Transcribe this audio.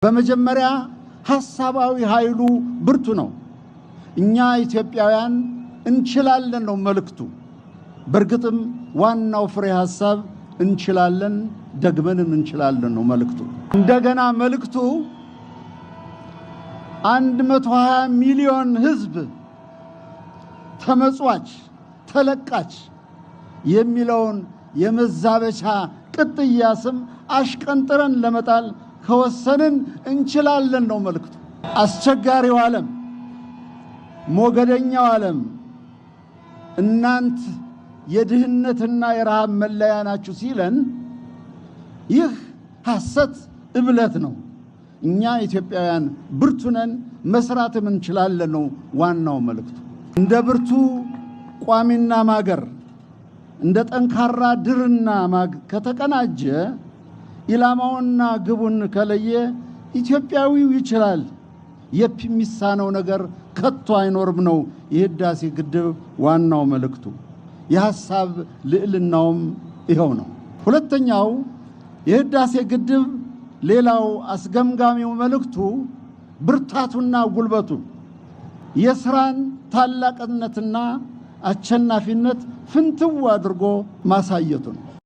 በመጀመሪያ ሐሳባዊ ኃይሉ ብርቱ ነው። እኛ ኢትዮጵያውያን እንችላለን ነው መልእክቱ። በርግጥም ዋናው ፍሬ ሐሳብ እንችላለን፣ ደግመንም እንችላለን ነው መልእክቱ። እንደገና መልእክቱ 120 ሚሊዮን ሕዝብ ተመጽዋች ተለቃች የሚለውን የመዛበቻ ቅጥያ ስም አሽቀንጥረን ለመጣል ከወሰንን እንችላለን ነው መልእክቱ። አስቸጋሪው ዓለም፣ ሞገደኛው ዓለም እናንት የድህነትና የረሃብ መለያ ናችሁ ሲለን ይህ ሐሰት እብለት ነው። እኛ ኢትዮጵያውያን ብርቱ ነን፣ መስራትም እንችላለን ነው ዋናው መልእክቱ። እንደ ብርቱ ቋሚና ማገር፣ እንደ ጠንካራ ድርና ማግ ከተቀናጀ፣ ኢላማውና ግቡን ከለየ ኢትዮጵያዊው ይችላል፣ የሚሳነው ነገር ከቶ አይኖርም ነው የህዳሴ ግድብ ዋናው መልእክቱ። የሐሳብ ልዕልናውም ይኸው ነው። ሁለተኛው የህዳሴ ግድብ ሌላው አስገምጋሚው መልእክቱ ብርታቱና ጉልበቱ የሥራን ታላቅነትና አሸናፊነት ፍንትው አድርጎ ማሳየቱ ነው።